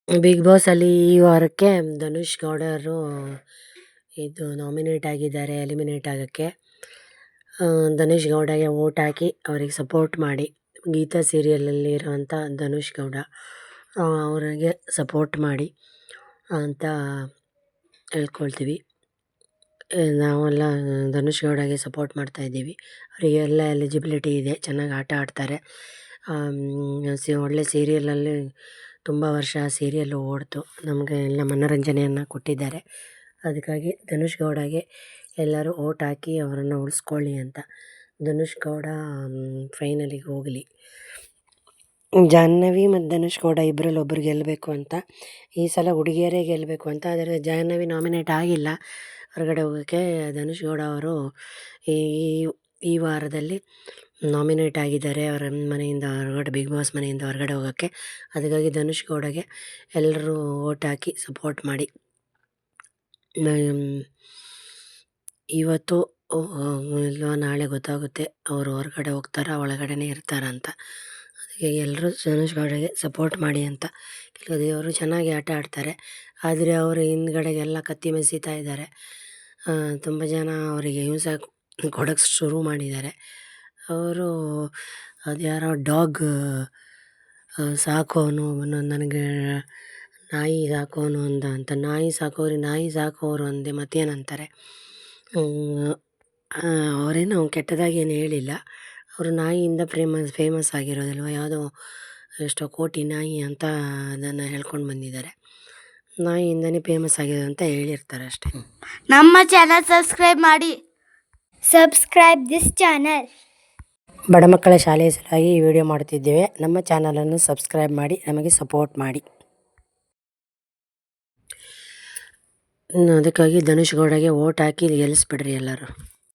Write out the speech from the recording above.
Big ಬಾಸಲ್ಲಿ ಈ ವಾರಕ್ಕೆ ಧನುಷ್ ಗೌಡರು ಇದು ನಾಮಿನೇಟ್ ಆಗಿದ್ದಾರೆ ಎಲಿಮಿನೇಟ್ ಆಗೋಕ್ಕೆ. ಧನುಷ್ ಗೌಡಗೆ ವೋಟ್ ಹಾಕಿ ಅವ್ರಿಗೆ ಸಪೋರ್ಟ್ ಮಾಡಿ. ಗೀತಾ ಸೀರಿಯಲಲ್ಲಿ ಇರೋವಂಥ ಧನುಷ್ ಗೌಡ ಅವರಿಗೆ ಸಪೋರ್ಟ್ ಮಾಡಿ ಅಂತ ಹೇಳ್ಕೊಳ್ತೀವಿ. ನಾವೆಲ್ಲ ಧನುಷ್ ಗೌಡಗೆ ಸಪೋರ್ಟ್ ಮಾಡ್ತಾಯಿದ್ದೀವಿ. ಅವರಿಗೆಲ್ಲ ಎಲಿಜಿಬಿಲಿಟಿ ಇದೆ, ಚೆನ್ನಾಗಿ ಆಟ ಆಡ್ತಾರೆ. ಒಳ್ಳೆ ಸೀರಿಯಲಲ್ಲಿ ತುಂಬ ವರ್ಷ ಸೀರಿಯಲ್ಲು ಓಡಿತು, ನಮಗೆ ಎಲ್ಲ ಮನೋರಂಜನೆಯನ್ನು ಕೊಟ್ಟಿದ್ದಾರೆ. ಅದಕ್ಕಾಗಿ ಧನುಷ್ ಗೌಡಗೆ ಎಲ್ಲರೂ ವೋಟ್ ಹಾಕಿ ಅವರನ್ನು ಉಳಿಸ್ಕೊಳ್ಳಿ ಅಂತ. ಧನುಷ್ ಗೌಡ ಫೈನಲಿಗೆ ಹೋಗಲಿ. ಜಾಹ್ನವಿ ಮತ್ತು ಧನುಷ್ ಗೌಡ ಇಬ್ಬರಲ್ಲಿ ಒಬ್ಬರು ಗೆಲ್ಲಬೇಕು ಅಂತ. ಈ ಸಲ ಹುಡುಗಿಯರೇ ಗೆಲ್ಲಬೇಕು ಅಂತ. ಆದರೆ ಜಾಹ್ನವಿ ನಾಮಿನೇಟ್ ಆಗಿಲ್ಲ ಹೊರಗಡೆ ಹೋಗೋಕ್ಕೆ. ಧನುಷ್ ಗೌಡ ಅವರು ಈ ಈ ವಾರದಲ್ಲಿ ನಾಮಿನೇಟ್ ಆಗಿದ್ದಾರೆ ಅವರ ಮನೆಯಿಂದ ಹೊರಗಡೆ, ಬಿಗ್ ಬಾಸ್ ಮನೆಯಿಂದ ಹೊರಗಡೆ ಹೋಗೋಕ್ಕೆ. ಅದಕ್ಕಾಗಿ ಧನುಷ್ ಗೌಡಗೆ ಎಲ್ಲರೂ ವೋಟ್ ಹಾಕಿ ಸಪೋರ್ಟ್ ಮಾಡಿ. ಇವತ್ತು ಇಲ್ವಾ ನಾಳೆ ಗೊತ್ತಾಗುತ್ತೆ ಅವರು ಹೊರಗಡೆ ಹೋಗ್ತಾರಾ ಒಳಗಡೆನೇ ಇರ್ತಾರಾ ಅಂತ. ಅದಕ್ಕೆ ಎಲ್ಲರೂ ಧನುಷ್ ಗೌಡಗೆ ಸಪೋರ್ಟ್ ಮಾಡಿ ಅಂತ. ಕೆಲವು ದೇವರು ಚೆನ್ನಾಗಿ ಆಟ ಆಡ್ತಾರೆ, ಆದರೆ ಅವರು ಹಿಂದ್ಗಡೆಗೆಲ್ಲ ಕತ್ತಿ ಮಸೀತಾ ಇದ್ದಾರೆ. ತುಂಬ ಜನ ಅವರಿಗೆ ಹಿಂಸೆ ಕೊಡೋಕ್ಕೆ ಶುರು ಮಾಡಿದ್ದಾರೆ. ಅವರು ಅದ್ಯಾರೋ ಡಾಗ್ ಸಾಕೋನು ನನಗೆ ನಾಯಿ ಸಾಕೋನು ಅಂತ ನಾಯಿ ಸಾಕೋರು ಅಂದೆ ಮತ್ತೇನಂತಾರೆ. ಅವರೇನು ಕೆಟ್ಟದಾಗಿ ಏನು ಹೇಳಿಲ್ಲ. ಅವರು ನಾಯಿಯಿಂದ ಫೇಮಸ್ ಆಗಿರೋದಲ್ವ, ಯಾವುದೋ ಎಷ್ಟೋ ಕೋಟಿ ನಾಯಿ ಅಂತ ಅದನ್ನು ಹೇಳ್ಕೊಂಡು ಬಂದಿದ್ದಾರೆ. ನಾಯಿಯಿಂದನೇ ಫೇಮಸ್ ಆಗಿದೆ ಅಂತ ಹೇಳಿರ್ತಾರೆ ಅಷ್ಟೇ. ನಮ್ಮ ಚಾನಲ್ ಸಬ್ಸ್ಕ್ರೈಬ್ ಮಾಡಿ. Subscribe this channel. ಬಡ ಮಕ್ಕಳ ಶಾಲೆಯ ಸಲುವಾಗಿ ಈ ವಿಡಿಯೋ ಮಾಡ್ತಿದ್ದೇವೆ. ನಮ್ಮ ಚಾನಲನ್ನು ಸಬ್ಸ್ಕ್ರೈಬ್ ಮಾಡಿ, ನಮಗೆ ಸಪೋರ್ಟ್ ಮಾಡಿ. ಅದಕ್ಕಾಗಿ ಧನುಷ್ ಗೌಡಗೆ ವೋಟ್ ಹಾಕಿ ಗೆಲ್ಲಿಸ್ಬಿಡ್ರಿ ಎಲ್ಲರೂ.